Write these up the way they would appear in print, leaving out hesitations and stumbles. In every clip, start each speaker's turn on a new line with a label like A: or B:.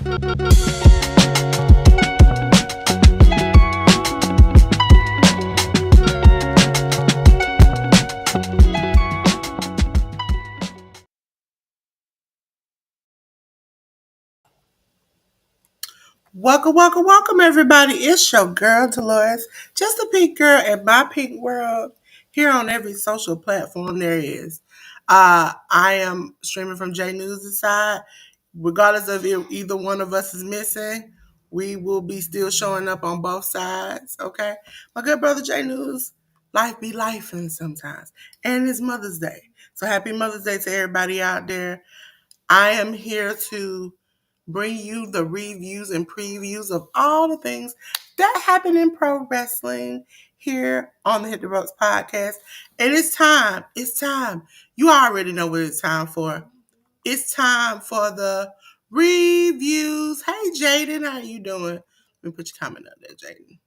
A: Welcome, everybody. It's your girl, Delores, just a pink girl in my pink world, here on every social platform there is. I am streaming from J News' side. Regardless of if either one of us is missing, we will be still showing up on both sides, okay? My good brother J News, life be life and sometimes. And it's Mother's Day. So happy Mother's Day to everybody out there. I am here to bring you the reviews and previews of all the things that happen in pro wrestling here on the Hit the Ropes podcast. And it's time. It's time. You already know what it's time for. It's time for the reviews. Hey, Jaden, how you doing? Let me put your comment up there, Jaden.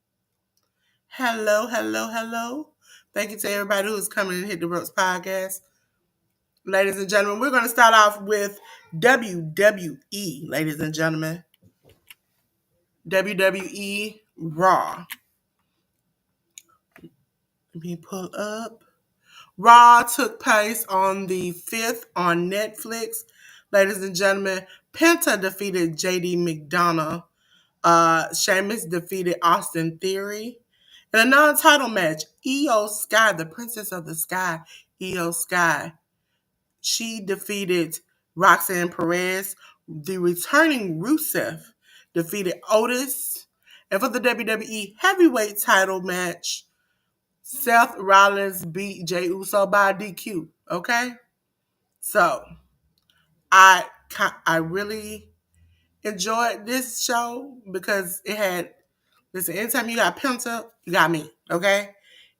A: Hello. Thank you to everybody who's coming and Hit the Ropes podcast. Ladies and gentlemen, we're going to start off with WWE, ladies and gentlemen. WWE Raw. Let me pull up. Raw took place on the 5th on Netflix. Ladies and gentlemen, Penta defeated JD McDonough. Sheamus defeated Austin Theory. In a non-title match, Io Sky, the Princess of the Sky, Io Sky, she defeated Roxanne Perez. The returning Rusev defeated Otis. And for the WWE Heavyweight title match, Seth Rollins beat Jey Uso by DQ. Okay? So, I really enjoyed this show because it had, listen, anytime you got Penta, you got me. Okay?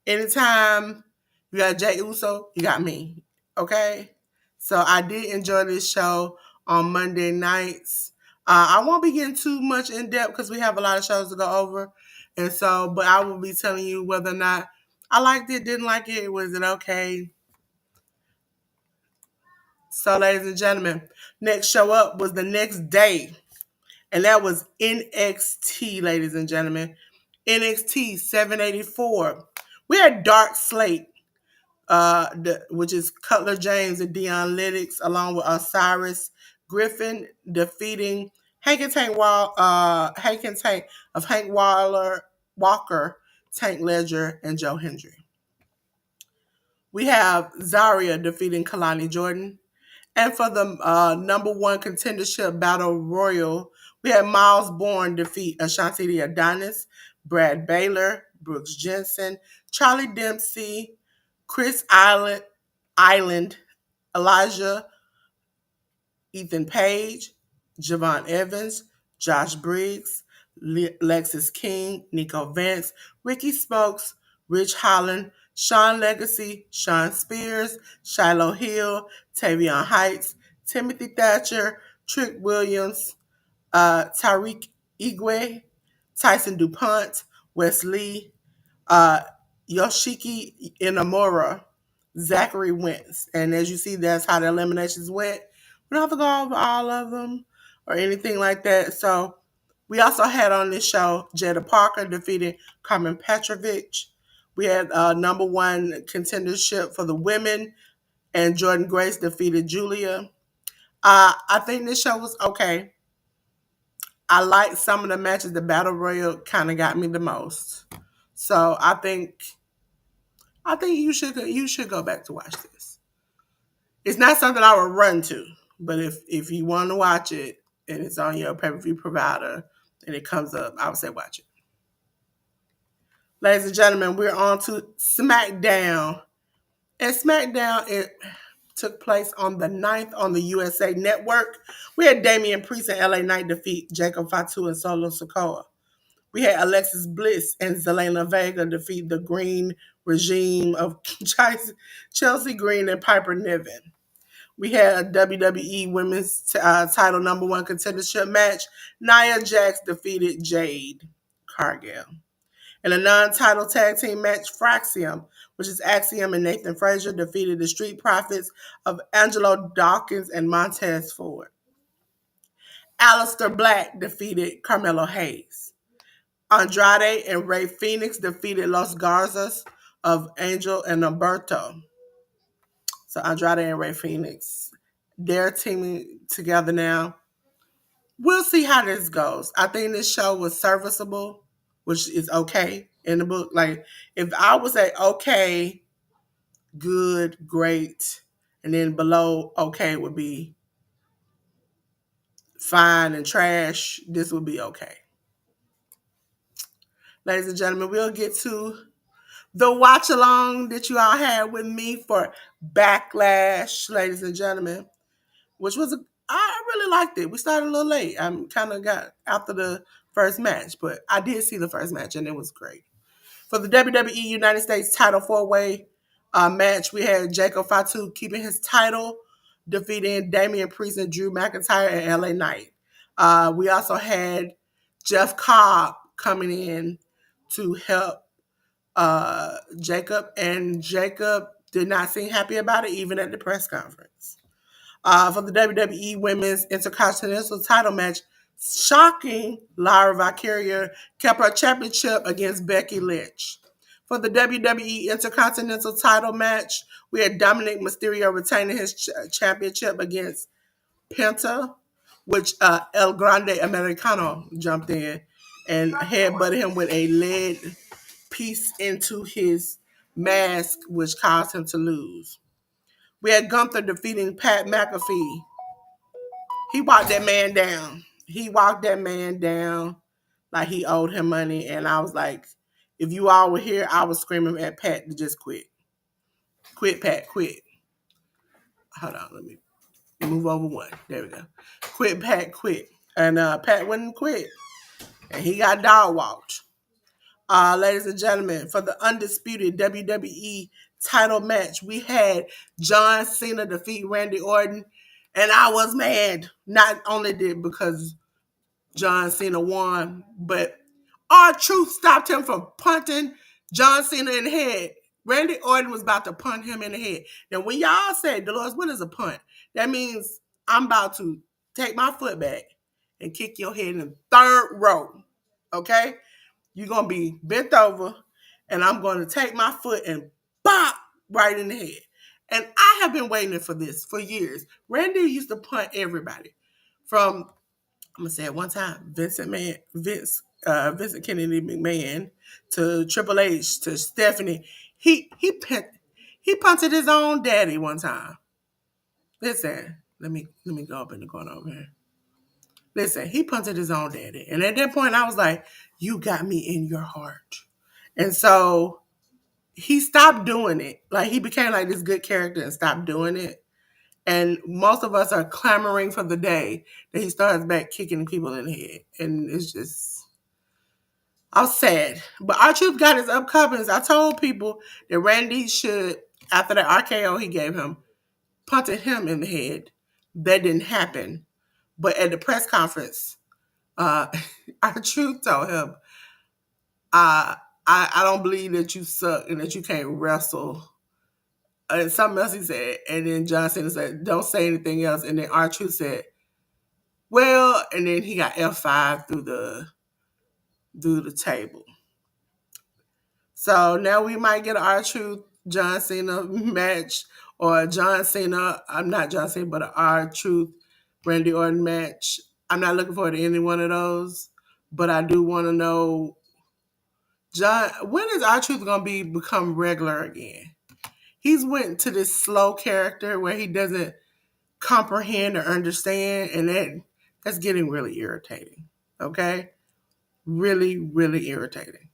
A: Anytime you got Jey Uso, you got me. Okay? So I did enjoy this show on Monday nights. I won't be getting too much in depth because we have a lot of shows to go over. And so, but I will be telling you whether or not I liked it, didn't like it, was it okay? So, ladies and gentlemen, next show up was the next day. And that was NXT, ladies and gentlemen. NXT 784. We had Dark Slate, which is Cutler James and Dion Lytics, along with Osiris Griffin, defeating Hank and Tank of Hank Walker, Tank Ledger, and Joe Hendry. We have Zarya defeating Kalani Jordan. And for the number one contendership battle royal, we had Miles Bourne defeat Ashanti the Adonis, Brad Baylor, Brooks Jensen, Charlie Dempsey, Chris Island, Elijah, Ethan Page, Javon Evans, Josh Briggs, Lexis King, Nico Vance, Ricky Spokes, Rich Holland, Sean Legacy, Sean Spears, Shiloh Hill, Tavion Heights, Timothy Thatcher, Trick Williams, Tariq Igwe, Tyson DuPont, Wes Lee, uh, Yoshiki Inamura, Zachary Wentz. And as you see, that's how the eliminations went. We don't have to go over all of them or anything like that. So we also had on this show Jada Parker defeating Carmen Petrovich. We had number one contendership for the women, and Jordan Grace defeated Julia. I think this show was okay. I liked some of the matches. The Battle Royal kind of got me the most. So I think you should go back to watch this. It's not something I would run to, but if you want to watch it and it's on your pay-per-view provider and it comes up, I would say watch it. Ladies and gentlemen, we're on to SmackDown. And SmackDown, it took place on the 9th on the USA Network. We had Damian Priest and LA Knight defeat Jacob Fatu and Solo Sikoa. We had Alexis Bliss and Zelina Vega defeat the Green Regime of Chelsea Green and Piper Niven. We had a WWE Women's title number one contendership match. Nia Jax defeated Jade Cargill. In a non-title tag team match, Fraxium, which is Axiom and Nathan Frazier, defeated the Street Profits of Angelo Dawkins and Montez Ford. Aleister Black defeated Carmelo Hayes. Andrade and Rey Fenix defeated Los Garzas of Angel and Humberto. So Andrade and Rey Fenix, they're teaming together now. We'll see how this goes. I think this show was serviceable, which is okay in the book. Like, if I would say okay, good, great, and then below okay would be fine and trash, this would be okay. Ladies and gentlemen, we'll get to the watch along that you all had with me for Backlash, ladies and gentlemen, which was I really liked it. We started a little late. I kind of got after the first match, but I did see the first match and it was great. For the WWE United States Title 4-Way match, we had Jacob Fatu keeping his title, defeating Damian Priest and Drew McIntyre and LA Knight. We also had Jeff Cobb coming in to help Jacob, and Jacob did not seem happy about it, even at the press conference. For the WWE Women's Intercontinental Title match, shocking, Lyra Valkyria kept her championship against Becky Lynch. For the WWE Intercontinental Title match, we had Dominic Mysterio retaining his championship against Penta, which El Grande Americano jumped in and headbutted him with a lead piece into his mask, which caused him to lose. We had Gunther defeating Pat McAfee. He walked that man down. He walked that man down like he owed him money. And I was like, if you all were here, I was screaming at Pat to just quit. Quit, Pat, quit. Hold on, let me move over one. There we go. Quit, Pat, quit. And Pat wouldn't quit. And he got dog walked. Ladies and gentlemen, for the undisputed WWE title match, we had John Cena defeat Randy Orton, and I was mad. Not only did because John Cena won, but R-Truth stopped him from punting John Cena in the head. Randy Orton was about to punt him in the head. Now, when y'all say, Delores, what is a punt? That means I'm about to take my foot back and kick your head in the third row, okay? You're going to be bent over, and I'm going to take my foot and bop right in the head. And I have been waiting for this for years. Randy used to punt everybody. From, I'm going to say it one time, Vincent Kennedy McMahon to Triple H to Stephanie. He punted his own daddy one time. Listen, let me go up in the corner over here. Listen, he punted his own daddy. And at that point, I was like, you got me in your heart. And so he stopped doing it. Like, he became like this good character and stopped doing it. And most of us are clamoring for the day that he starts back kicking people in the head. And it's just, I was sad. But R-Truth got his upcomings. I told people that Randy should, after the RKO he gave him, punted him in the head. That didn't happen. But at the press conference, R-Truth told him, I don't believe that you suck and that you can't wrestle. And something else he said. And then John Cena said, don't say anything else. And then R-Truth said, well, and then he got F5 through the table. So now we might get an R-Truth John Cena match, or John Cena, I'm not John Cena, but an R-Truth Randy Orton match. I'm not looking forward to any one of those, but I do want to know, John, when is R-Truth going to become regular again? He's went to this slow character where he doesn't comprehend or understand, and that's getting really irritating, okay? Really, really irritating.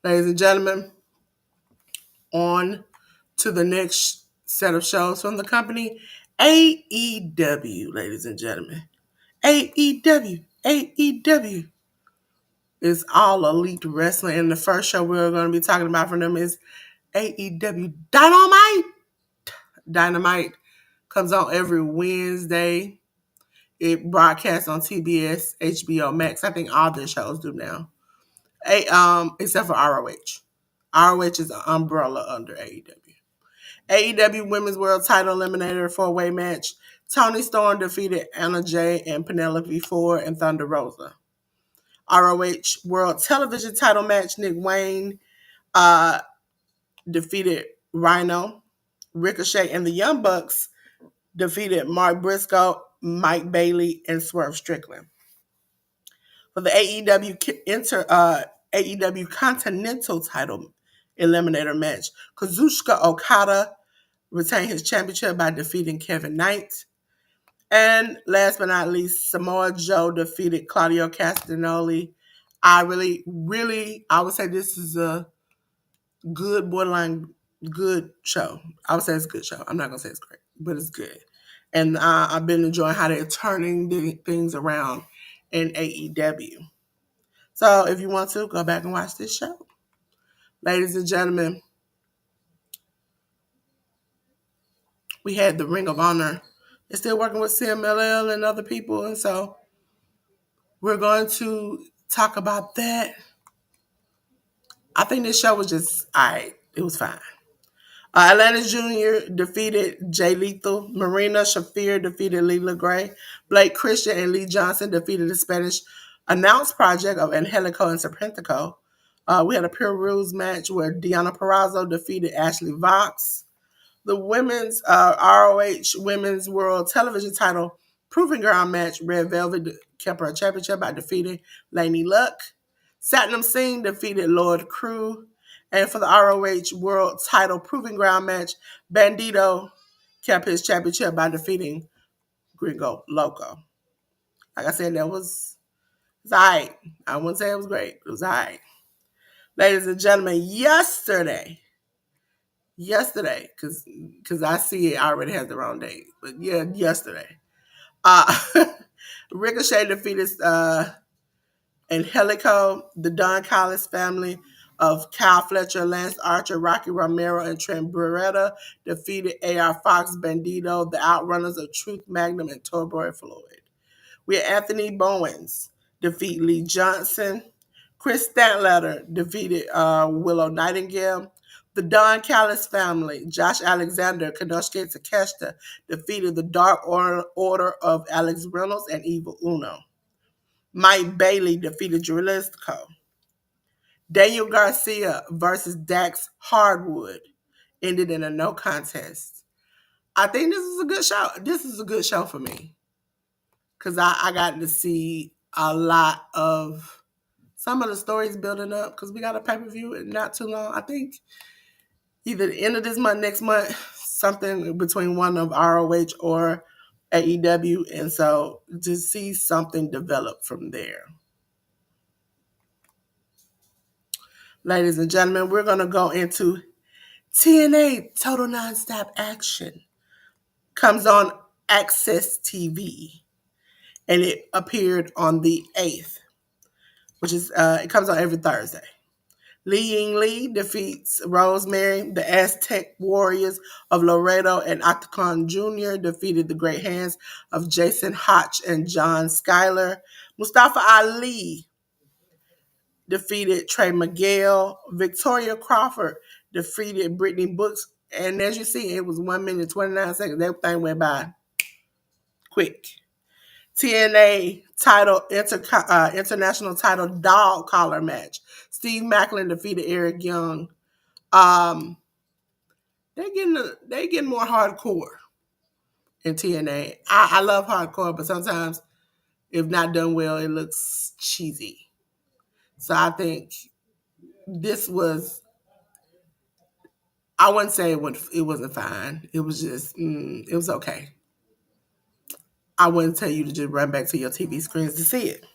A: Ladies and gentlemen, on to the next set of shows from the company, AEW, ladies and gentlemen. AEW is All Elite Wrestling, and the first show we're going to be talking about from them is AEW Dynamite. Dynamite comes on every Wednesday. It broadcasts on TBS, HBO Max. I think all the shows do now. Except for ROH. ROH is an umbrella under AEW. AEW Women's World Title Eliminator 4-Way match. Tony Storm defeated Anna Jay and Penelope Ford and Thunder Rosa. ROH World Television title match, Nick Wayne uh, defeated Rhino. Ricochet and the Young Bucks defeated Mark Briscoe, Mike Bailey, and Swerve Strickland. For the AEW Continental title eliminator match, Kazuchika Okada retained his championship by defeating Kevin Knight. And last but not least, Samoa Joe defeated Claudio Castagnoli. I would say this is a good, borderline good show. I would say it's a good show. I'm not going to say it's great, but it's good. And I've been enjoying how they're turning things around in AEW. So if you want to, go back and watch this show. Ladies and gentlemen, we had the Ring of Honor. They're still working with CMLL and other people. And so we're going to talk about that. I think this show was just, all right. It was fine. Atlantis Jr. defeated Jay Lethal. Marina Shafir defeated Leela Gray. Blake Christian and Lee Johnson defeated the Spanish announced project of Angelico and Serpentico. We had a Pure Rules match where Deonna Purrazzo defeated Ashley Vox. The women's ROH Women's World Television title Proving Ground match, Red Velvet kept her championship by defeating Lainey Luck. Satnam Singh defeated Lord Crew. And for the ROH World title Proving Ground match, Bandito kept his championship by defeating Gringo Loco. Like I said, it was all right. I wouldn't say it was great. It was all right. Ladies and gentlemen, yesterday, because I see it already has the wrong date, but yeah, yesterday, Ricochet defeated Angelico, the Don Callis family of Kyle Fletcher, Lance Archer, Rocky Romero, and Trent Beretta defeated AR Fox, Bandito, the Outrunners of Truth Magnum, and Torboy Floyd. We had Anthony Bowens defeat Lee Johnson. Chris Statlander defeated Willow Nightingale. The Don Callis family, Josh Alexander, Konosuke Takeshita, defeated the Dark Order of Alex Reynolds and Evil Uno. Mike Bailey defeated Jalisco. Daniel Garcia versus Dax Hardwood ended in a no contest. I think this is a good show. This is a good show for me because I got to see a lot of some of the stories building up because we got a pay-per-view in not too long. I think either the end of this month, next month, something between one of ROH or AEW. And so to see something develop from there. Ladies and gentlemen, we're going to go into TNA Total Nonstop Action. Comes on Access TV. And it appeared on the 8th, which is, it comes on every Thursday. Li Ying Lee defeats Rosemary. The Aztec Warriors of Laredo and Octagon Jr. defeated the Great Hands of Jason Hotch and John Schuyler. Mustafa Ali defeated Trey Miguel. Victoria Crawford defeated Brittany Brooks. And as you see, it was 1 minute, 29 seconds. Everything went by quick. TNA title international title dog collar match. Steve Macklin defeated Eric Young. They getting more hardcore in TNA. I love hardcore, but sometimes if not done well, it looks cheesy. So I think this was. I wouldn't say it wasn't fine. It was just it was okay. I wouldn't tell you to just run back to your TV screens to see it.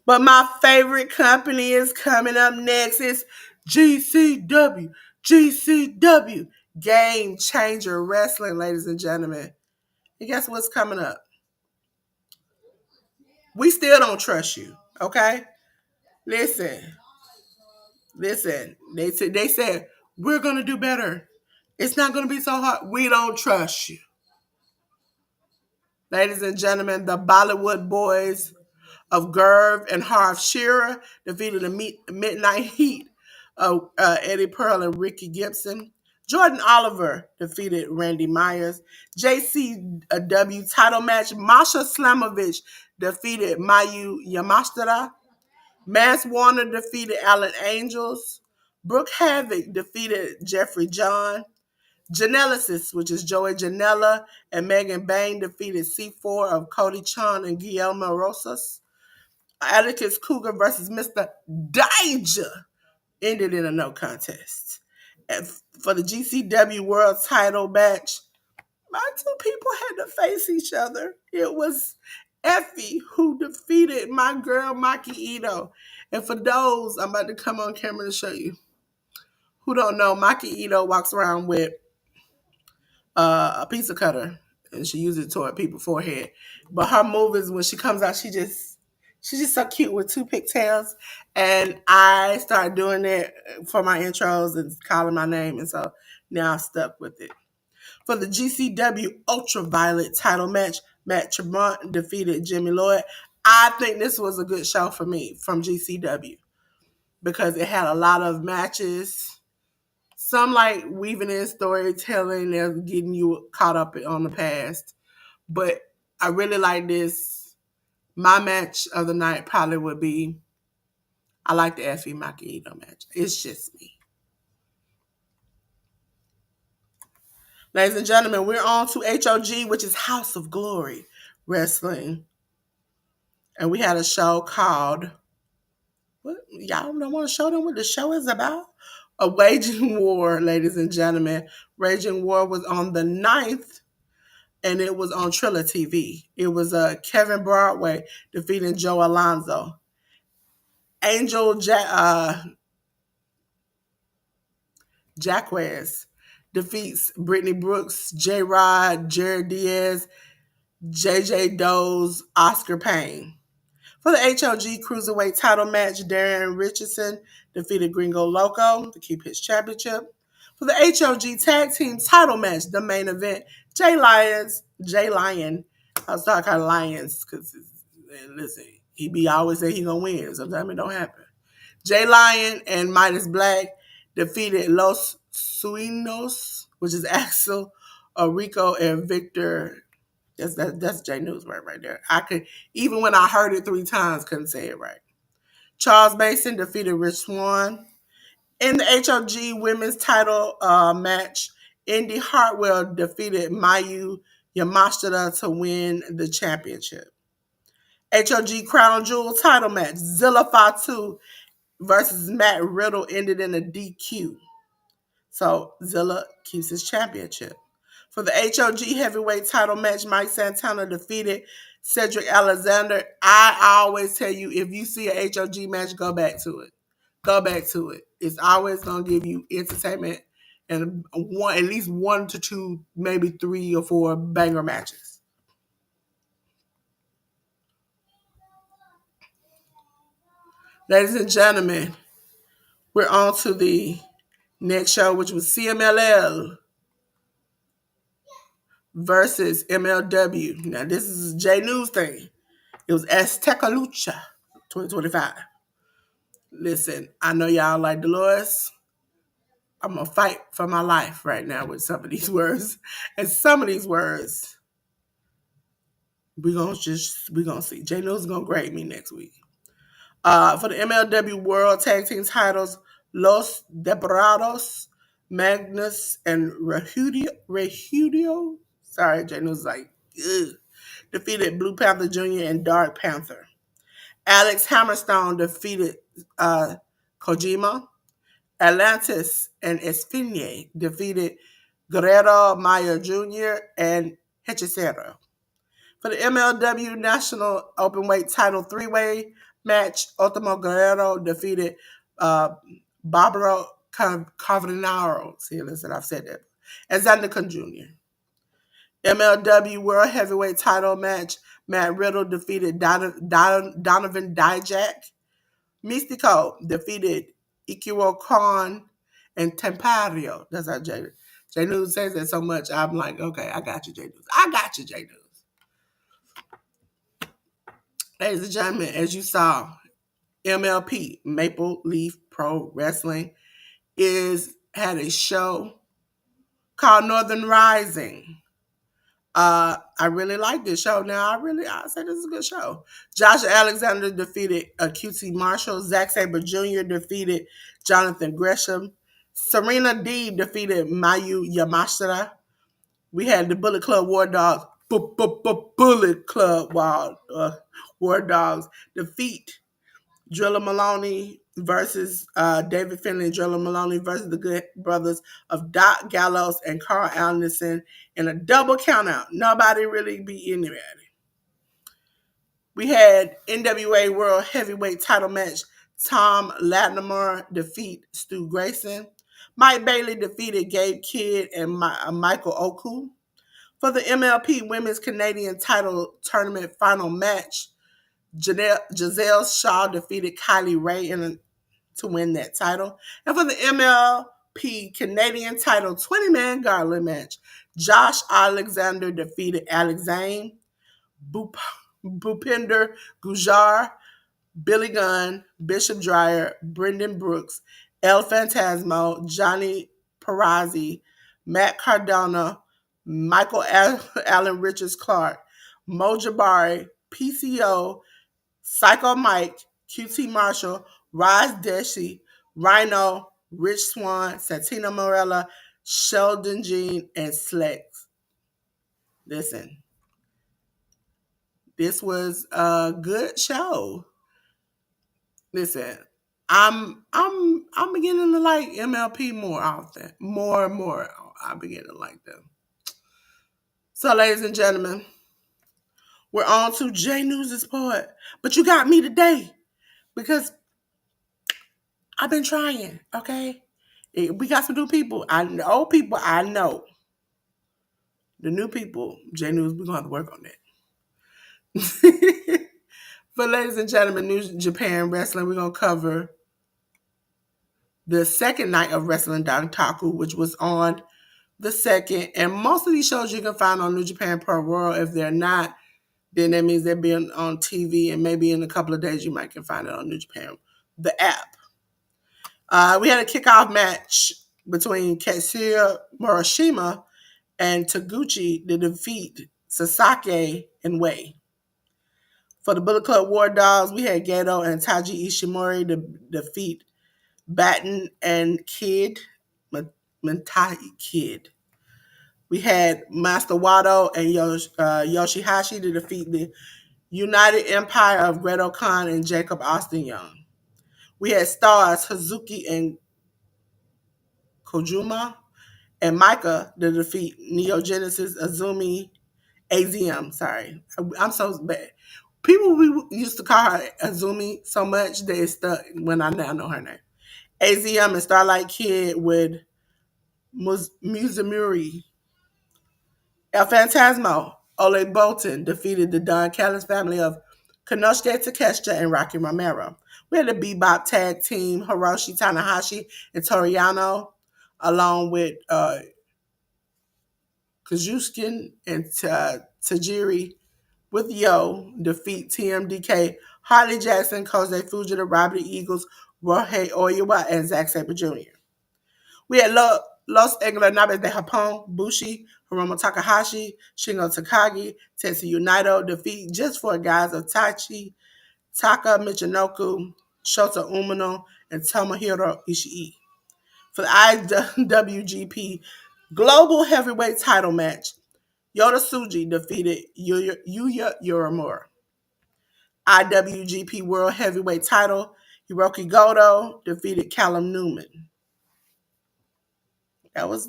A: But my favorite company is coming up next. It's GCW. GCW. Game Changer Wrestling, ladies and gentlemen. And guess what's coming up? We still don't trust you, okay? Listen. They said, we're going to do better. It's not going to be so hard. We don't trust you. Ladies and gentlemen, the Bollywood Boys of Gerv and Harv Shearer defeated the Midnight Heat of Eddie Pearl and Ricky Gibson. Jordan Oliver defeated Randy Myers. JCW title match, Masha Slamovich defeated Mayu Yamashita. Mance Warner defeated Alan Angels. Brooke Havoc defeated Jeffrey John. Genesis, which is Joey Janela and Megan Bain, defeated C4 of Cody Chun and Guillermo Rosas. Atticus Cougar versus Mr. Danger ended in a no contest. And for the GCW World Title match, my two people had to face each other. It was Effie who defeated my girl Maki Ito. And for those, I'm about to come on camera to show you who don't know, Maki Ito walks around with a pizza cutter and she uses it toward people's forehead. But her move is when she comes out, she's just so cute with two pigtails. And I started doing it for my intros and calling my name. And so now I'm stuck with it. For the GCW Ultraviolet title match, Matt Tremont defeated Jimmy Lloyd. I think this was a good show for me from GCW because it had a lot of matches. Some like weaving in storytelling and getting you caught up on the past. But I really like this. My match of the night probably would be, I like the Effie Maki Ito match. It's just me. Ladies and gentlemen, we're on to HOG, which is House of Glory Wrestling. And we had a show called, what? Y'all don't want to show them what the show is about? A Waging War, ladies and gentlemen. Raging War was on the 9th, and it was on Triller TV. It was Kevin Broadway defeating Joe Alonzo. Angel Jacquez defeats Brittany Brooks, J-Rod, Jared Diaz, JJ Doe's, Oscar Payne. For the HOG Cruiserweight title match, Darren Richardson defeated Gringo Loco to keep his championship. For the HOG Tag Team title match, the main event, Jay Lion, I was talking kind of Lions because, listen, he be always say he gonna win. Sometimes it don't happen. Jay Lion and Midas Black defeated Los Sueños, which is Axel, Rico, and Victor. That's J News right there. I could, even when I heard it 3 times, couldn't say it right. Charles Mason defeated Rich Swann. In the HOG women's title match, Indy Hartwell defeated Mayu Yamashita to win the championship. HOG Crown Jewel title match, Zilla Fatu versus Matt Riddle ended in a DQ. So Zilla keeps his championship. For the HOG heavyweight title match, Mike Santana defeated Cedric Alexander. I always tell you, if you see a HOG match, go back to it. Go back to it. It's always going to give you entertainment and at least 1 to 2, maybe 3 or 4 banger matches. Ladies and gentlemen, we're on to the next show, which was CMLL versus MLW. Now, this is a J News thing. It was Azteca Lucha 2025. Listen, I know y'all like Dolores. I'm going to fight for my life right now with some of these words. And some of these words, we're going to see. J News is going to grade me next week. For the MLW World Tag Team titles, Los Desesperados, Magnus, and Rehudio. Sorry, J News is like, ugh. Defeated Blue Panther Jr. and Dark Panther. Alex Hammerstone defeated Kojima. Atlantis and Esfinge defeated Guerrero Maya Jr. and Hechicero. For the MLW National Openweight Title 3-Way match, Ultimo Guerrero defeated Barbaro Carbonaro. See, listen, I've said that. And Zandikan Jr. MLW World Heavyweight Title match, Matt Riddle defeated Donovan Dijak. Mystico defeated Ichiro Khan and Tempario. That's how J News says that so much. I'm like, okay, I got you, J News. I got you, J News. Ladies and gentlemen, as you saw, MLP, Maple Leaf Pro Wrestling, had a show called Northern Rising. I really like this show. Now, I say this is a good show. Josh Alexander defeated QT Marshall. Zack Sabre Jr. defeated Jonathan Gresham. Serena Deeb defeated Mayu Yamashita. We had the Bullet Club War Dogs. Bullet Club War Dogs defeat Drilla Maloney versus David Finley. Drilla Maloney versus the Good Brothers of Doc Gallows and Carl Anderson in a double countout. Nobody really beat anybody. We had NWA World Heavyweight Title match. Tom Latimer defeat Stu Grayson. Mike Bailey defeated Gabe Kidd and Michael Oku. For the MLP Women's Canadian Title Tournament final match, Giselle Shaw defeated Kylie Ray to win that title. And for the MLP Canadian Title 20-man gauntlet match, Josh Alexander defeated Alex Zane. Bhupinder Gujar, Billy Gunn, Bishop Dreyer, Brendan Brooks, El Phantasmo, Johnny Perazzi, Matt Cardona, Michael Allen Richards Clark, Mo Jabari, PCO, Psycho Mike, QT Marshall, Roz Deshi, Rhino, Rich Swan, Santina Morella, Sheldon Jean, and Slex. Listen, this was a good show. Listen, I'm beginning to like MLP more often. More and more. I'm beginning to like them. So, ladies and gentlemen, we're on to J News' part. But you got me today because I've been trying, okay? We got some new people. Old people, I know. The new people, J News, we're going to have to work on that. But ladies and gentlemen, New Japan Wrestling, we're going to cover the second night of Wrestling Dontaku, which was on the 2nd. And most of these shows you can find on New Japan Pro World. If they're not, then that means they're being on TV, and maybe in a couple of days you might can find it on New Japan, the app. We had a kickoff match between Katsuya Morishima and Taguchi to defeat Sasaki and Wei. For the Bullet Club War Dogs, we had Gedo and Taiji Ishimori to defeat Batten and Kid, Mentai Kid. We had Master Wado and Yoshihashi to defeat the United Empire of Gredo Khan and Jacob Austin Young. We had stars Hazuki and Kojuma and Micah to defeat Neo Genesis Azumi AZM. Sorry, I'm so bad. People we used to call her Azumi so much that it stuck when I now know her name. AZM and Starlight Kid with Muzumuri. El Phantasmo, Ole Bolton defeated the Don Callis family of Konosuke Takeshita and Rocky Romero. We had the Bebop tag team, Hiroshi Tanahashi and Toriano, along with Kazuchika and Tajiri with Yo, defeat TMDK, Harley Jackson, Kosei Fujita, Robert Eagles, Rohei Oiwa, and Zack Sabre Jr. We had Los Englanaves de Japón, Bushi, Hiromu Takahashi, Shingo Takagi, Tetsuya Naito defeat Just for Guys of Taichi, Taka Michinoku, Shota Umino, and Tomohiro Ishii. For the IWGP Global Heavyweight Title match, Yota Tsuji defeated Yuya Uemura. IWGP World Heavyweight Title, Hiroki Goto defeated Callum Newman. That was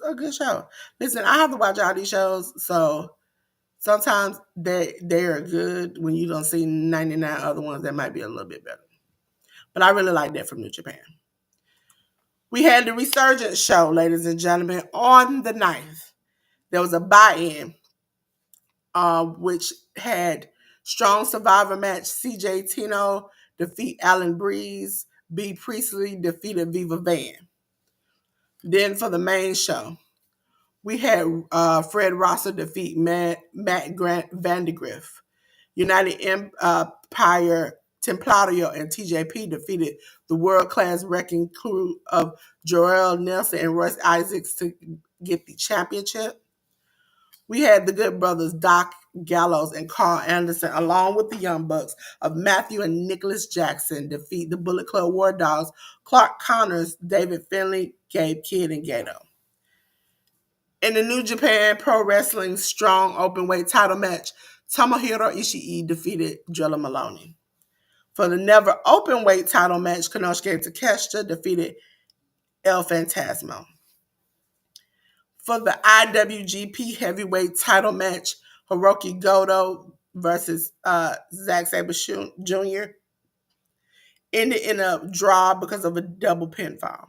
A: a good show. Listen, I have to watch all these shows, so sometimes they are good when you don't see 99 other ones that might be a little bit better. But I really like that from New Japan. We had the Resurgence show, ladies and gentlemen, on the 9th. There was a buy-in, which had strong survivor match. CJ Tino defeat Alan Breeze. B. Priestley defeated Viva Van. Then for the main show, we had Fred Rosser defeat Matt Grant Vandegrift. United Empire Templario and TJP defeated the world-class wrecking crew of Joel Nelson and Royce Isaacs to get the championship. We had the Good Brothers Doc Gallows and Carl Anderson, along with the Young Bucks of Matthew and Nicholas Jackson, defeat the Bullet Club War Dogs, Clark Connors, David Finlay, Gabe Kidd, and Gato. In the New Japan Pro Wrestling Strong Openweight title match, Tomohiro Ishii defeated Drilla Maloney. For the Never Openweight title match, Konosuke Takeshita defeated El Phantasmo. For the IWGP Heavyweight title match, Hiroki Goto versus Zack Sabre Jr. ended in a draw because of a double pinfall.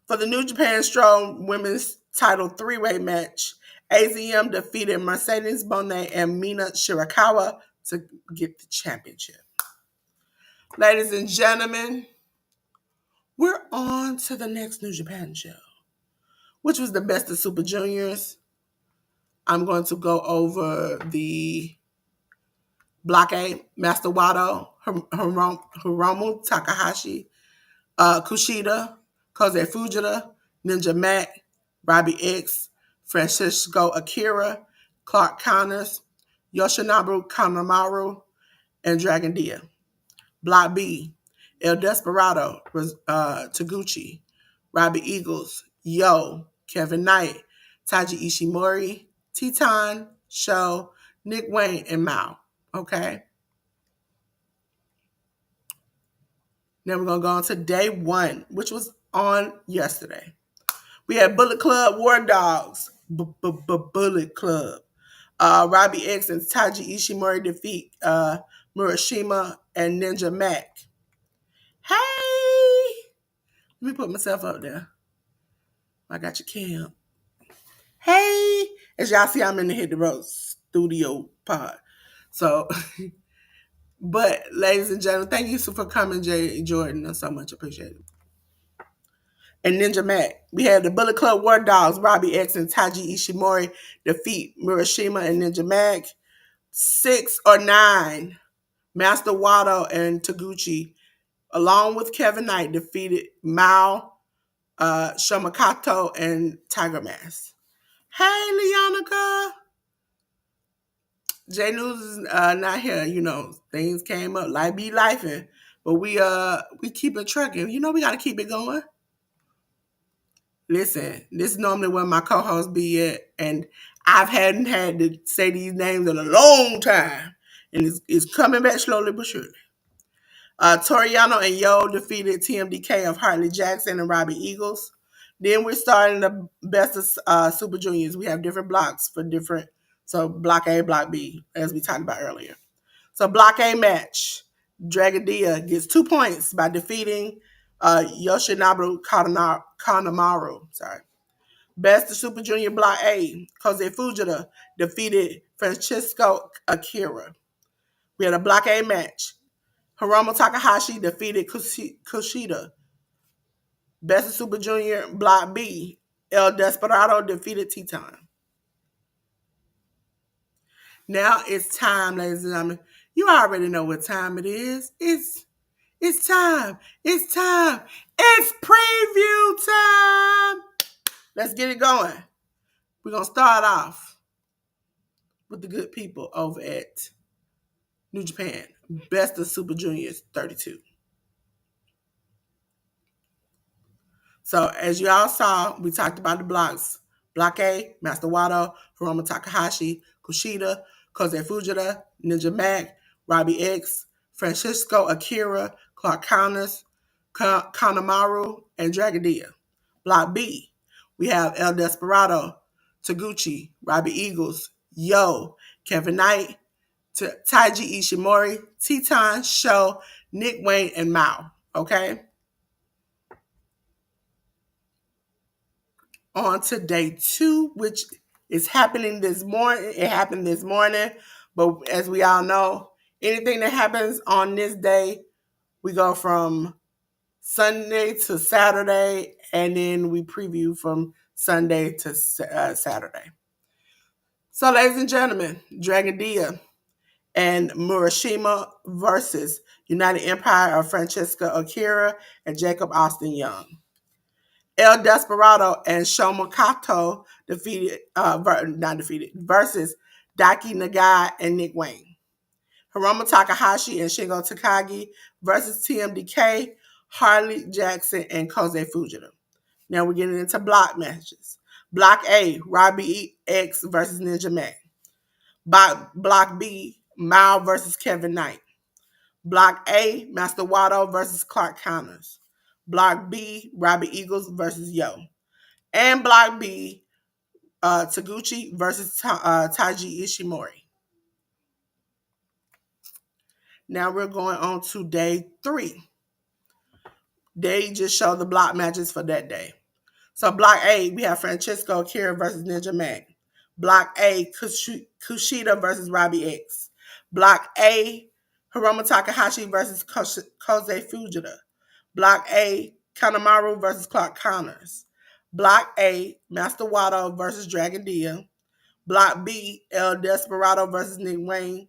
A: For the New Japan Strong Women's Title 3-Way match, AZM defeated Mercedes Moné and Mina Shirakawa to get the championship. Ladies and gentlemen, we're on to the next New Japan show, which was the Best of Super Juniors. I'm going to go over the Block A, Master Wato, Hiromu Takahashi, Kushida, Koze Fujita, Ninja Mac, Robbie X, Francisco Akira, Clark Connors, Yoshinobu Kanemaru, and Dragon Dia. Block B, El Desperado, Taguchi, Robbie Eagles, Yo, Kevin Knight, Taiji Ishimori, Teton, Sho, Nick Wayne, and Mao. Okay? Now we're going to go on to day one, which was on yesterday. We had Bullet Club War Dogs. Bullet Club. Robbie X and Taiji Ishimori defeat Murashima and Ninja Mac. Hey! Let me put myself up there. I got your cam. Hey! As y'all see, I'm in the Hit the Road studio pod. So, but ladies and gentlemen, thank you for coming, Jay Jordan. I so much appreciate it. And Ninja Mac. We had the Bullet Club War Dogs, Robbie X and Taiji Ishimori defeat Murashima and Ninja Mac. 6 or 9, Master Wato and Taguchi, along with Kevin Knight, defeated Mao, Shomakato, and Tiger Mask. Hey, Leonica. J News is not here. You know, things came up. Life be lifing. But we keep it trucking. You know, we got to keep it going. Listen, this is normally where my co-host be at, and I hadn't had to say these names in a long time, and it's coming back slowly but surely. Toriano and Yo defeated TMDK of Hartley Jackson and Robbie Eagles. Then we're starting the Best of Super Juniors. We have different blocks for different, so Block A, Block B, as we talked about earlier. So Block A match, Dragadia gets 2 points by defeating Yoshinobu Kanemaru. Sorry. Best of Super Junior Block A, Koze Fujita defeated Francisco Akira. We had a Block A match. Hiromu Takahashi defeated Kushida. Best of Super Junior Block B, El Desperado defeated Teton. Now it's time, ladies and gentlemen. You already know what time it is. It's time. It's time. It's preview time. Let's get it going. We're going to start off with the good people over at New Japan. Best of Super Juniors 32. So as you all saw, we talked about the blocks. Block A, Master Wato, Hiromu Takahashi, Kushida, Koze Fujita, Ninja Mac, Robbie X, Francisco Akira, Clark Connors, Kanemaru, and Dragadia. Block B, we have El Desperado, Taguchi, Robbie Eagles, Yo, Kevin Knight, Taiji Ishimori, Teton, Sho, Nick Wayne, and Mao. Okay? On to day 2, which is happening this morning. It happened this morning, but as we all know, anything that happens on this day, we go from Sunday to Saturday, and then we preview from Sunday to Saturday. So, ladies and gentlemen, Dragon Dia and Murashima versus United Empire of Francesca Akira and Jacob Austin Young. El Desperado and Shomakato versus Daki Nagai and Nick Wayne. Hiromu Takahashi and Shingo Takagi versus TMDK, Harley Jackson, and Kosei Fujita. Now we're getting into block matches. Block A, Robbie X versus Ninja Mac. Block B, Mao versus Kevin Knight. Block A, Master Wato versus Clark Connors. Block B, Robbie Eagles versus Yo. And Block B, Taguchi versus Taiji Ishimori. Now we're going on to day 3. They just show the block matches for that day. So block A, we have Francesco Akira versus Ninja Mac. Block A, Kushida versus Robbie X. Block A, Hiromu Takahashi versus Kosei Fujita. Block A, Kanemaru versus Clark Connors. Block A, Master Wato versus Dragon Dia. Block B, El Desperado versus Nick Wayne.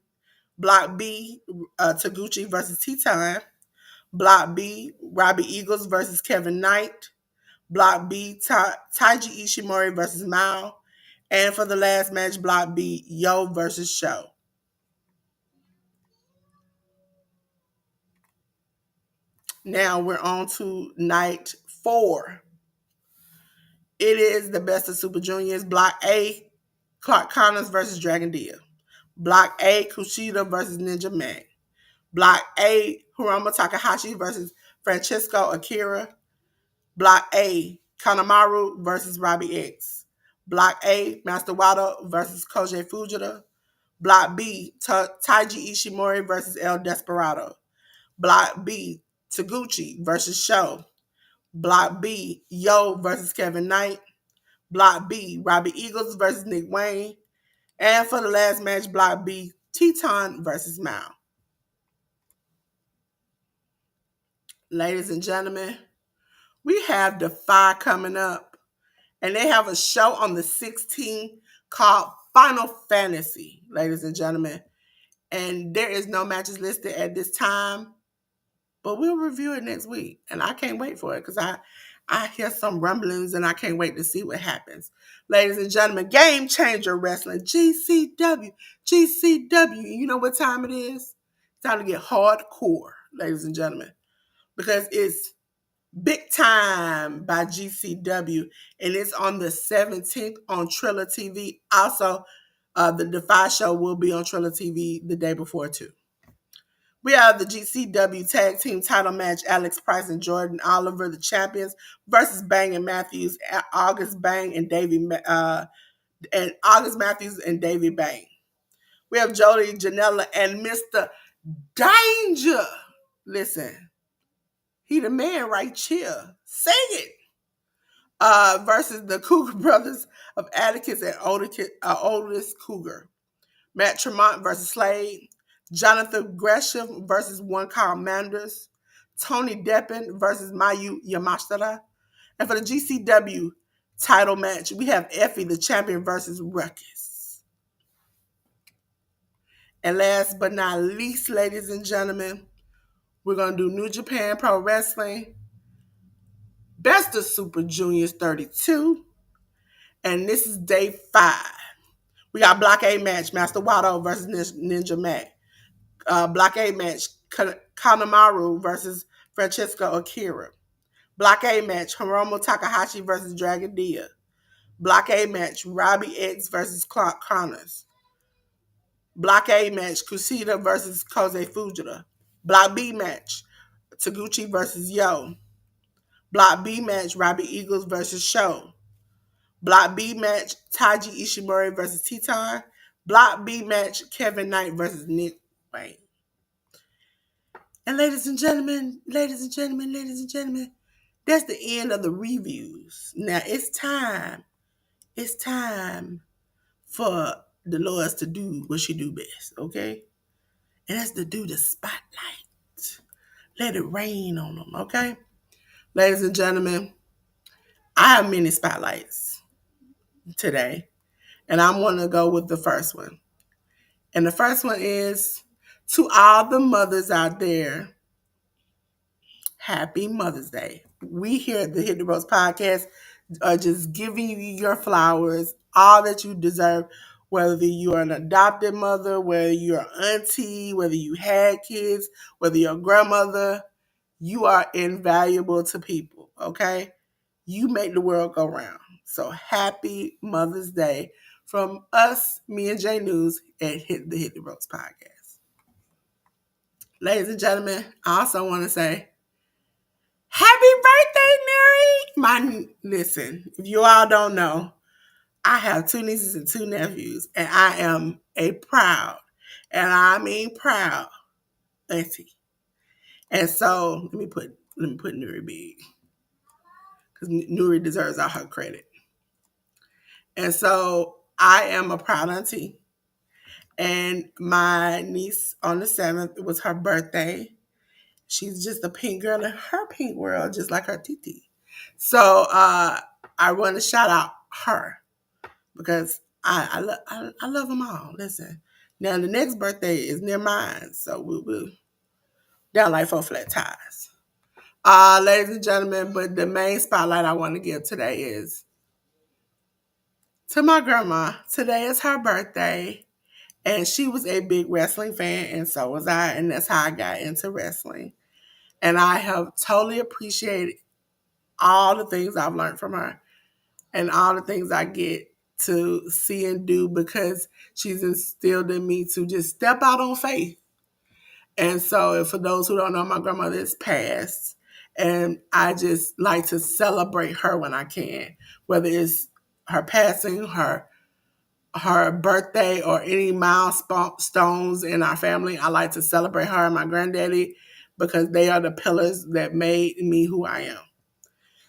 A: Block B, Taguchi versus T-Time. Block B, Robbie Eagles versus Kevin Knight. Block B, Taiji Ishimori versus Mao. And for the last match, Block B, Yo versus Sho. Now we're on to night 4. It is the best of Super Juniors. Block A, Clark Connors versus Dragon Dia. Block A, Kushida versus Ninja Mac. Block A, Hiromu Takahashi versus Francesco Akira. Block A, Kanemaru versus Robbie X. Block A, Master Wato versus Kosei Fujita. Block B, Taiji Ishimori versus El Desperado. Block B, Taguchi versus Sho. Block B, Yo versus Kevin Knight. Block B, Robbie Eagles versus Nick Wayne. And for the last match, Block B, Teton versus Mao. Ladies and gentlemen, we have Defy coming up. And they have a show on the 16th called Final Fantasy, ladies and gentlemen. And there is no matches listed at this time, but we'll review it next week. And I can't wait for it because I hear some rumblings and I can't wait to see what happens. Ladies and gentlemen, Game Changer Wrestling, GCW, GCW. You know what time it is? It's time to get hardcore, ladies and gentlemen, because it's Big Time by GCW, and it's on the 17th on Triller TV. Also, the Defy show will be on Triller TV the day before, too. We have the GCW Tag Team title match, Alex Price and Jordan Oliver, the champions, versus Bang and Matthews, August Matthews and Davey Bang. We have Jody Janela and Mr. Danger. Listen, he the man right here. Sing it. Versus the Cougar brothers of Atticus and Oldest Cougar. Matt Tremont versus Slade. Jonathan Gresham versus One Kyle Manders. Tony Deppen versus Mayu Yamashita. And for the GCW title match, we have Effie, the champion, versus Ruckus. And last but not least, ladies and gentlemen, we're going to do New Japan Pro Wrestling. Best of Super Juniors 32. And this is day 5. We got Block A match, Master Wato versus Ninja Mac. Block A match, Kanemaru versus Francesco Akira. Block A match, Hiromu Takahashi versus Dragon Dia. Block A match, Robbie X versus Clark Connors. Block A match, Kushida versus Kosei Fujita. Block B match, Taguchi versus Yo. Block B match, Robbie Eagles versus Sho. Block B match, Taiji Ishimori versus Teton. Block B match, Kevin Knight versus Nick Wayne. And ladies and gentlemen, that's the end of the reviews. Now it's time for Delores to do what she do best, okay? And that's to do the spotlight. Let it rain on them, okay? Ladies and gentlemen, I have many spotlights today. And I'm going to go with the first one. And the first one is, to all the mothers out there, happy Mother's Day. we here at the Hit the Ropes podcast are just giving you your flowers, all that you deserve, whether you're an adopted mother, whether you're an auntie, whether you had kids, whether you're a grandmother, you are invaluable to people, okay? You make the world go round. So happy Mother's Day from us, me and J News at Hit the Ropes podcast. Ladies and gentlemen, I also want to say happy birthday, Neri! Listen, if you all don't know, I have 2 nieces and 2 nephews, and I am a proud, and I mean proud, auntie. And so let me put Nuri big, because Nuri deserves all her credit. And so I am a proud auntie. And my niece on the 7th, it was her birthday. She's just a pink girl in her pink world, just like her Titi. So I want to shout out her because I love them all. Listen, now the next birthday is near mine, so we'll down like 4 flat tires. Ladies and gentlemen, but the main spotlight I want to give today is to my grandma. Today is her birthday, and she was a big wrestling fan, and so was I, and that's how I got into wrestling. And I have totally appreciated all the things I've learned from her and all the things I get to see and do because she's instilled in me to just step out on faith. And so for those who don't know, my grandmother is passed, and I just like to celebrate her when I can, whether it's her passing, her birthday, or any milestones in our family. I like to celebrate her and my granddaddy because they are the pillars that made me who I am.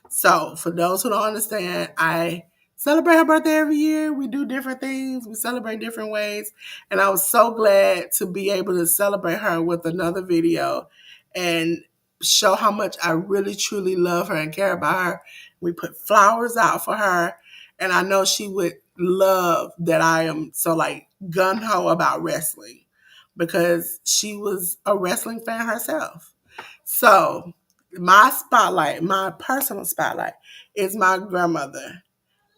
A: So for those who don't understand, I celebrate her birthday every year. We do different things. We celebrate different ways. And I was so glad to be able to celebrate her with another video and show how much I really, truly love her and care about her. We put flowers out for her. And I know she would love that I am so like gung-ho about wrestling because she was a wrestling fan herself. So my spotlight, my personal spotlight, is my grandmother.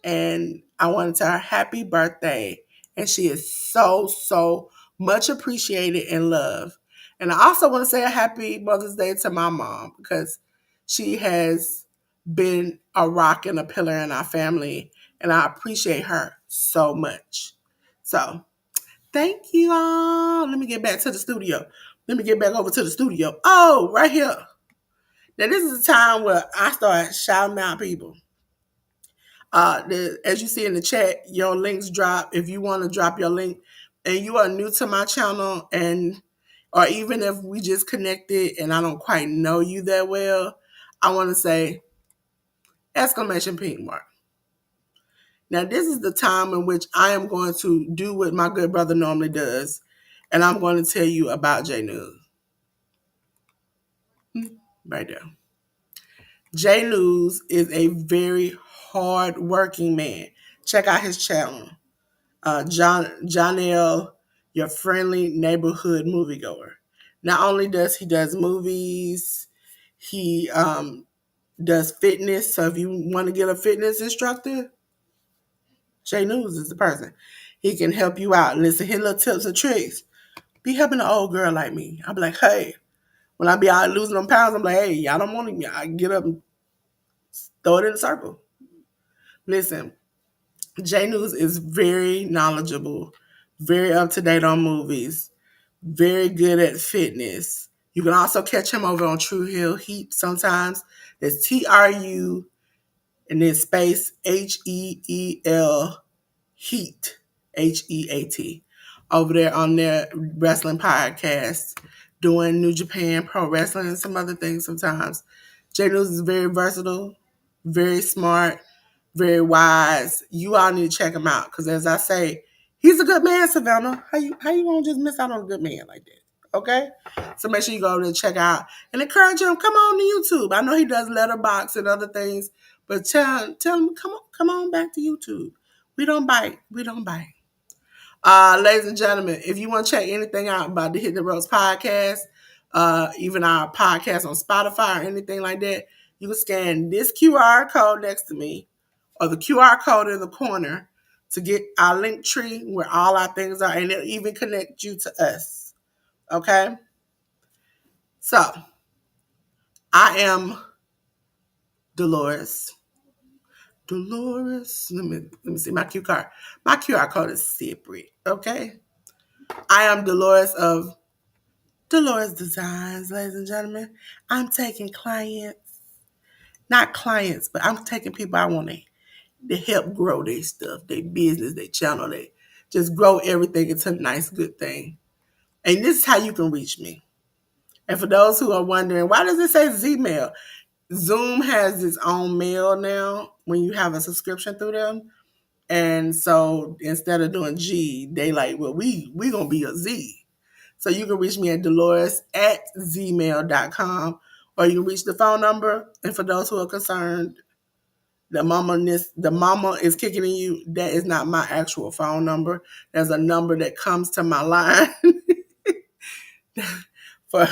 A: And I want to tell her happy birthday. And she is so, so much appreciated and loved. And I also want to say a happy Mother's Day to my mom because she has been a rock and a pillar in our family. And I appreciate her so much. So thank you all. Let me get back to the studio. Let me get back over to the studio. Oh, right here. Now, this is a time where I start shouting out people. As you see in the chat, your links drop. If you want to drop your link and you are new to my channel, or even if we just connected and I don't quite know you that well, I want to say exclamation pink mark. Now, this is the time in which I am going to do what my good brother normally does, and I'm going to tell you about J News. Right there. J News is a very hard-working man. Check out his channel. Jonelle, your friendly neighborhood moviegoer. Not only does he does movies, he does fitness. So if you want to get a fitness instructor, J News is the person. He can help you out. Listen, his little tips and tricks. Be helping an old girl like me. I'll be like, hey, when I be out losing them pounds, I'm like, hey, y'all don't want me. I get up and throw it in a circle. Listen, J News is very knowledgeable, very up to date on movies, very good at fitness. You can also catch him over on True Hill Heat sometimes. That's TRU and then space HEEL Heat, HEAT, over there on their wrestling podcast, doing New Japan Pro Wrestling and some other things sometimes. J News is very versatile, very smart, very wise. You all need to check him out because, as I say, he's a good man, Savannah. How you gonna just miss out on a good man like that? Okay, so make sure you go over there and check out and encourage him. Come on to YouTube. I know he does letterbox and other things, but tell him come on back to YouTube. We don't bite. We don't bite. Ladies and gentlemen, if you want to check anything out about the Hit the Ropes podcast, even our podcast on Spotify or anything like that, You can scan this QR code next to me or the QR code in the corner to get our link tree where all our things are, and it'll even connect you to us. Okay? So, I am Delores. Delores. Let me see my QR code. My QR code is separate. Okay? I am Delores of Delores Designs, ladies and gentlemen. I'm taking clients, not clients, but I'm taking people I want to help grow their stuff, their business, their channel, they just grow everything into a nice, good thing. And this is how you can reach me. And for those who are wondering, why does it say Zmail? Zoom has its own mail now when you have a subscription through them. And so instead of doing G, they like, well, we going to be a Z. So you can reach me at Dolores@zmail.com, or you can reach the phone number. And for those who are concerned, the mama is kicking in you. That is not my actual phone number. There's a number that comes to my line for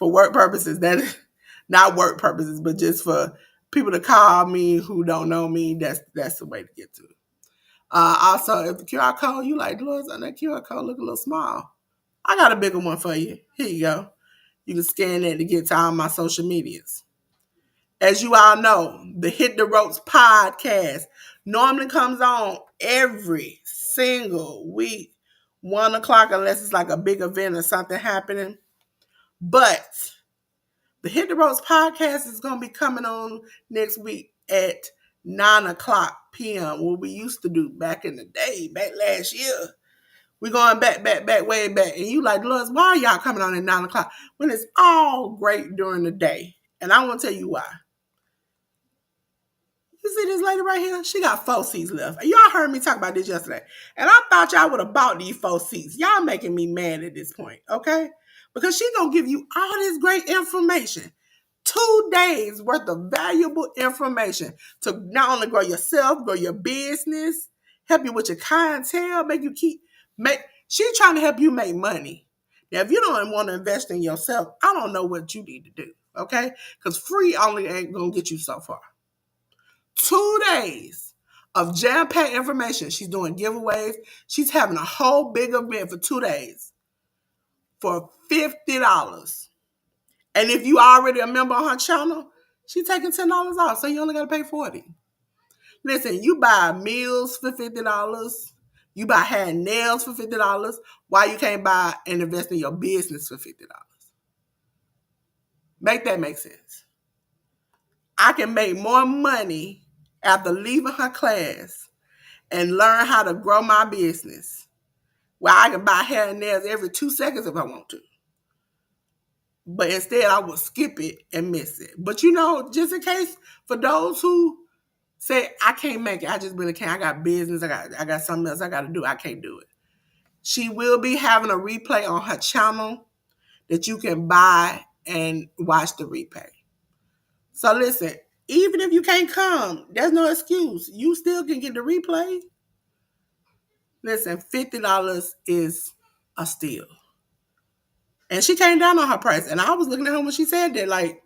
A: work purposes. That is not work purposes, but just for people to call me who don't know me. That's the way to get to it. Also, if the QR code, you like, Lord, that QR code look a little small. I got a bigger one for you. Here you go. You can scan that to get to all my social medias. As you all know, the Hit the Ropes podcast normally comes on every single week, 1:00, unless it's like a big event or something happening. But the Hit the Ropes podcast is going to be coming on next week at 9:00 p.m., what we used to do back in the day, back last year. We're going back, way back. And you like, Lord, why are y'all coming on at 9:00 when it's all great during the day? And I want to tell you why. You see this lady right here? She got 4 seats left. Y'all heard me talk about this yesterday. And I thought y'all would have bought these 4 seats. Y'all making me mad at this point, okay? Because she's going to give you all this great information. 2 days worth of valuable information to not only grow yourself, grow your business, help you with your clientele, she's trying to help you make money. Now, if you don't want to invest in yourself, I don't know what you need to do, okay? Because free only ain't going to get you so far. 2 days of jam-packed information. She's doing giveaways. She's having a whole big event for 2 days for $50. And if you already a member on her channel, she's taking $10 off, so you only got to pay $40. Listen, you buy meals for $50. You buy hair and nails for $50. Why you can't buy and invest in your business for $50? Make that make sense. I can make more money after leaving her class and learn how to grow my business, where I can buy hair and nails every 2 seconds if I want to. But instead, I will skip it and miss it. But just in case, for those who say, I can't make it, I just really can't. I got business, I got something else I got to do, I can't do it. She will be having a replay on her channel that you can buy and watch the replay. So listen, even if you can't come, there's no excuse. You still can get the replay. Listen, $50 is a steal. And she came down on her price. And I was looking at her when she said that, like,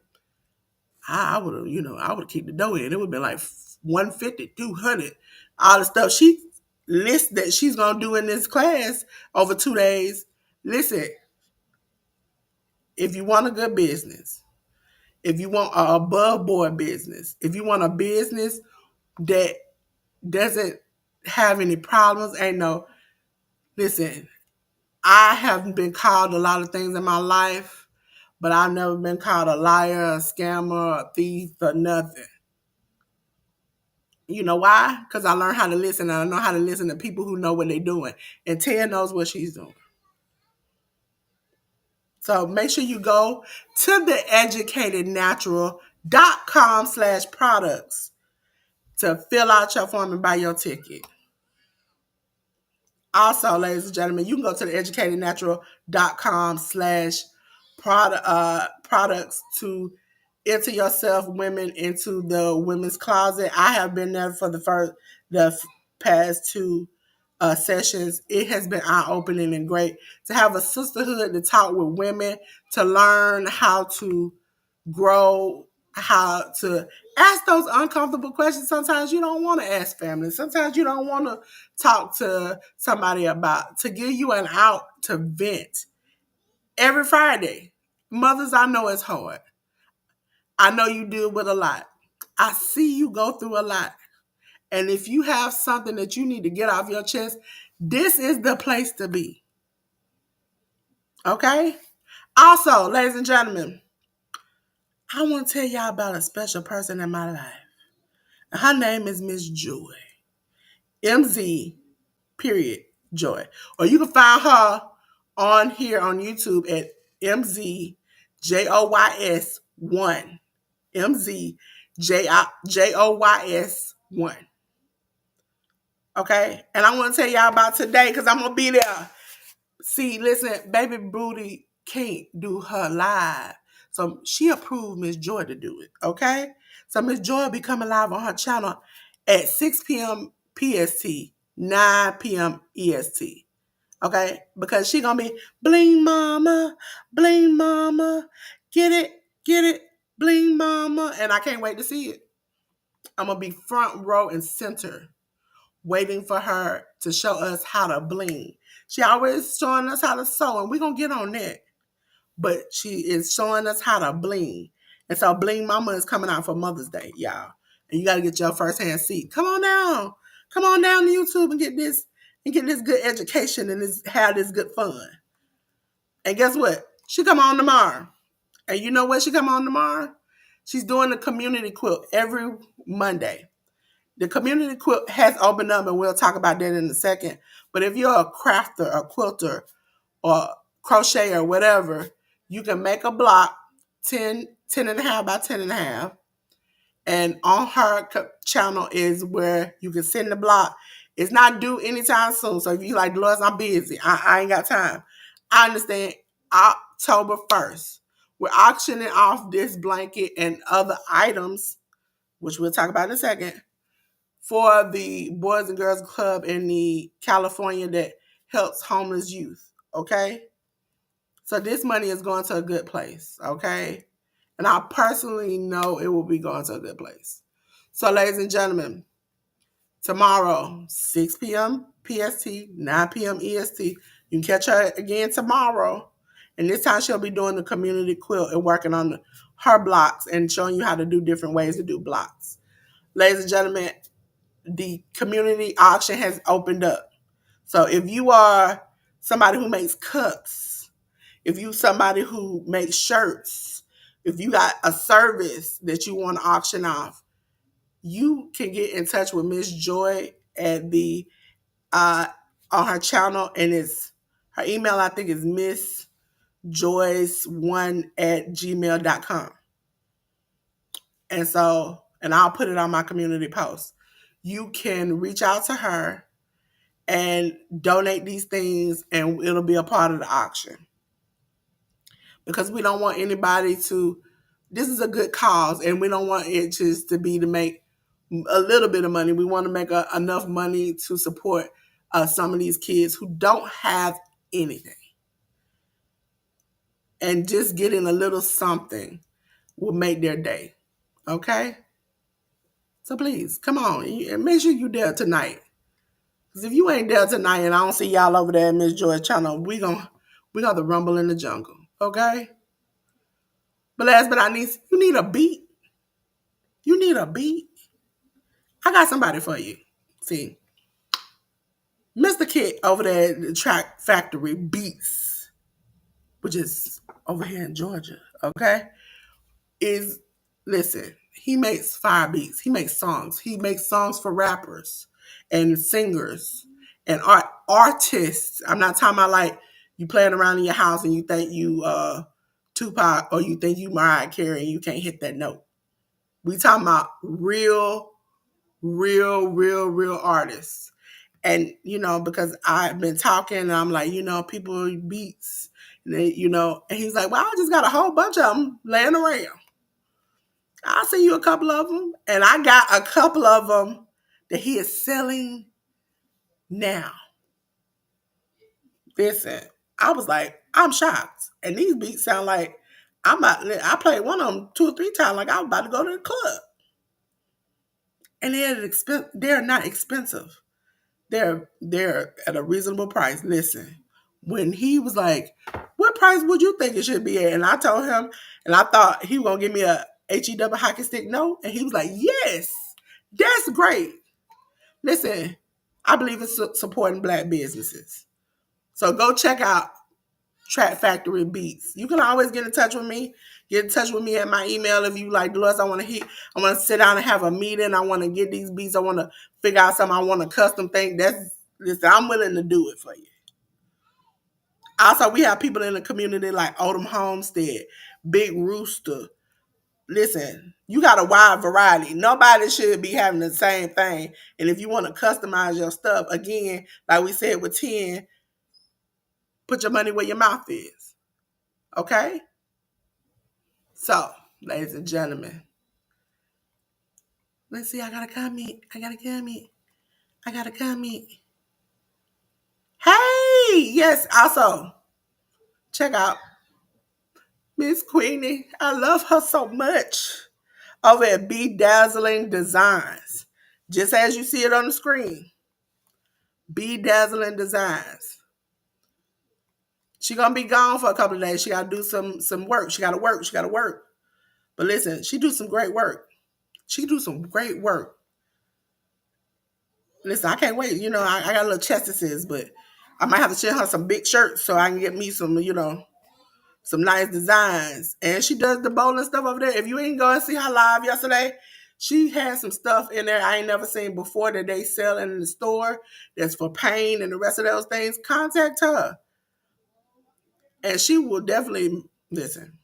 A: I would have, I would have kicked the door in. It would have been like $150, $200. All the stuff she lists that she's going to do in this class over 2 days. Listen, if you want a good business, if you want an above board business, if you want a business that doesn't have any problems, listen, I have been called a lot of things in my life, but I've never been called a liar, a scammer, a thief, or nothing. You know why? Because I learned how to listen, and I know how to listen to people who know what they're doing. And Tia knows what she's doing. So make sure you go to theeducatednatural.com/products to fill out your form and buy your ticket. Also, ladies and gentlemen, you can go to theeducatednatural.com/products to enter yourself, women, into the women's closet. I have been there for the past 2 sessions. It has been eye-opening and great to have a sisterhood to talk with women, to learn how to grow, how to ask those uncomfortable questions. Sometimes you don't want to ask family. Sometimes you don't want to talk to somebody about, to give you an out to vent. Every Friday, mothers, I know it's hard. I know you deal with a lot. I see you go through a lot. And if you have something that you need to get off your chest, this is the place to be. Okay? Also, ladies and gentlemen, I want to tell y'all about a special person in my life. Her name is Miss Joy. MZ, period, Joy. Or you can find her on here on YouTube at MZJOYS1. MZJOYS1. Okay? And I want to tell y'all about today because I'm going to be there. See, listen, Baby Booty can't do her live. So she approved Miss Joy to do it, okay? So Miss Joy will be coming live on her channel at 6 p.m. PST, 9 p.m. EST, okay? Because she gonna be bling mama, get it, bling mama. And I can't wait to see it. I'm gonna be front row and center waiting for her to show us how to bling. She always showing us how to sew, and we're going to get on that. But she is showing us how to bling. And so Bling Mama is coming out for Mother's Day, y'all. And you got to get your first-hand seat. Come on down. Come on down to YouTube and get this good education and have this good fun. And guess what? She come on tomorrow. And you know what she come on tomorrow? She's doing the community quilt every Monday. The community quilt has opened up, and we'll talk about that in a second. But if you're a crafter, a quilter, or crochet or whatever, you can make a block 10 and a half by 10 and a half. And on her channel is where you can send the block. It's not due anytime soon. So if you like, Dolores, I'm busy. I ain't got time. I understand. October 1st, we're auctioning off this blanket and other items, which we'll talk about in a second, for the Boys and Girls Club in the California that helps homeless youth, okay? So this money is going to a good place, okay? And I personally know it will be going to a good place. So ladies and gentlemen, tomorrow, 6 p.m. PST, 9 p.m. EST, you can catch her again tomorrow. And this time she'll be doing the community quilt and working on her blocks and showing you how to do different ways to do blocks. Ladies and gentlemen, the community auction has opened up. So if you are somebody who makes cups, if you somebody who makes shirts, if you got a service that you want to auction off, you can get in touch with Miss Joy at the on her channel, and it's her email, I think, is missjoyce1@gmail.com. And I'll put it on my community post. You can reach out to her and donate these things, and it'll be a part of the auction. Because we don't want anybody to, this is a good cause, and we don't want it just to be to make a little bit of money. We want to make enough money to support some of these kids who don't have anything. And just getting a little something will make their day. Okay? So please, come on. And make sure you're there tonight. Because if you ain't there tonight and I don't see y'all over there at Miss Joy's channel, we got to rumble in the jungle. Okay? But last but not least, you need a beat. You need a beat. I got somebody for you. See, Mr. Kit over there at the Track Factory Beats, which is over here in Georgia, okay, listen, he makes fire beats. He makes songs. He makes songs for rappers and singers and artists. I'm not talking about like you playing around in your house and you think you Tupac or you think you Mariah Carey and you can't hit that note. We talking about real artists. And, because I've been talking and I'm like, people beats, and they, and he's like, well, I just got a whole bunch of them laying around. I'll send you a couple of them. And I got a couple of them that he is selling now. Listen, I was like, I'm shocked. And these beats sound like I played one of them 2 or 3 times like I was about to go to the club. And they're not expensive. They're at a reasonable price. Listen, when he was like, "What price would you think it should be at?" And I told him, and I thought he was gonna give me a HE double hockey stick. No, and he was like, "Yes, that's great." Listen, I believe in supporting Black businesses, so go check out Track Factory Beats. You can always get in touch with me. Get in touch with me at my email if you like, Dolores, I want to sit down and have a meeting. I want to get these beats. I want to figure out something. I want a custom thing. Listen, I'm willing to do it for you. Also, we have people in the community like Odom Homestead, Big Rooster. Listen, you got a wide variety. Nobody should be having the same thing. And if you want to customize your stuff, again, like we said with 10, put your money where your mouth is. Okay? So, ladies and gentlemen, let's see. I got a comment. Hey, yes. Also, check out Miss Queenie. I love her so much. Over at Bedazzling Designs. Just as you see it on the screen. Bedazzling Designs. She gonna be gone for a couple of days. She gotta do some work. She gotta work. But listen, she do some great work. Listen, I can't wait. I got a little chestesses, but I might have to send her some big shirts so I can get me some nice designs. And she does the bowling stuff over there. If you ain't go and see her live yesterday, she had some stuff in there I ain't never seen before that they sell in the store that's for pain and the rest of those things. Contact her. And she will definitely, listen,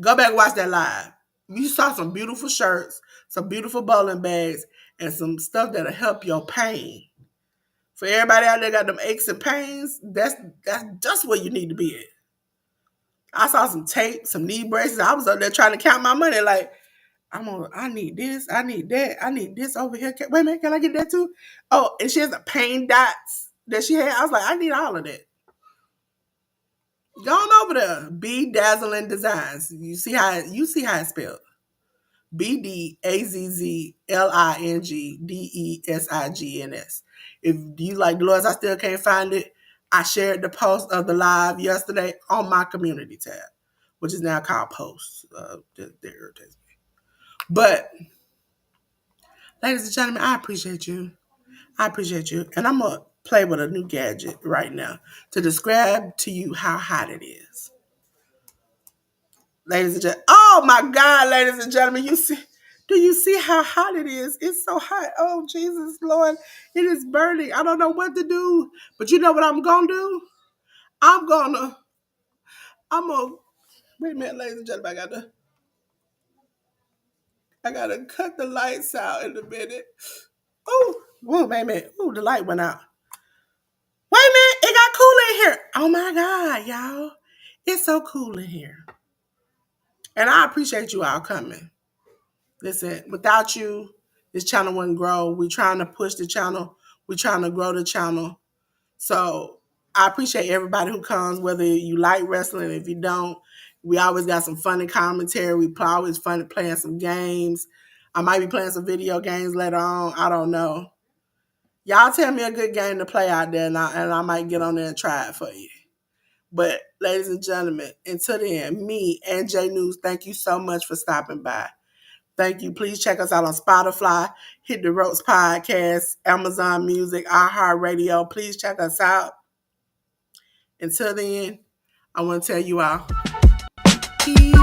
A: go back and watch that live. You saw some beautiful shirts, some beautiful bowling bags, and some stuff that'll help your pain. For everybody out there got them aches and pains, that's just where you need to be at. I saw some tape, some knee braces. I was up there trying to count my money like, I need this, I need that, I need this over here. Wait a minute, can I get that too? Oh, and she has the pain dots that she had. I was like, I need all of that. Go on over there. Bedazzling Designs. You see how it's spelled. BDAZZLINGDESIGNS. If you like Dolores, I still can't find it. I shared the post of the live yesterday on my community tab, which is now called posts. That irritates me. But, ladies and gentlemen, I appreciate you. And I'm going to play with a new gadget right now to describe to you how hot it is. Ladies and gentlemen. Oh my God, ladies and gentlemen, do you see how hot it is? It's so hot. Oh, Jesus, Lord. It is burning. I don't know what to do. But you know what I'm going to do? I'm going to, wait a minute, ladies and gentlemen. I got to cut the lights out in a minute. Oh, wait a minute. Oh, the light went out. Wait a minute. It got cool in here. Oh my God, y'all. It's so cool in here. And I appreciate you all coming. Listen, without you, this channel wouldn't grow. We're trying to push the channel. We're trying to grow the channel. So I appreciate everybody who comes, whether you like wrestling, if you don't. We always got some funny commentary. We always fun playing some games. I might be playing some video games later on. I don't know. Y'all tell me a good game to play out there, and I might get on there and try it for you. But ladies and gentlemen, until then, me and J News, thank you so much for stopping by. Thank you. Please check us out on Spotify, Hit the Ropes Podcast, Amazon Music, iHeartRadio. Please check us out. Until then, I want to tell you all, peace.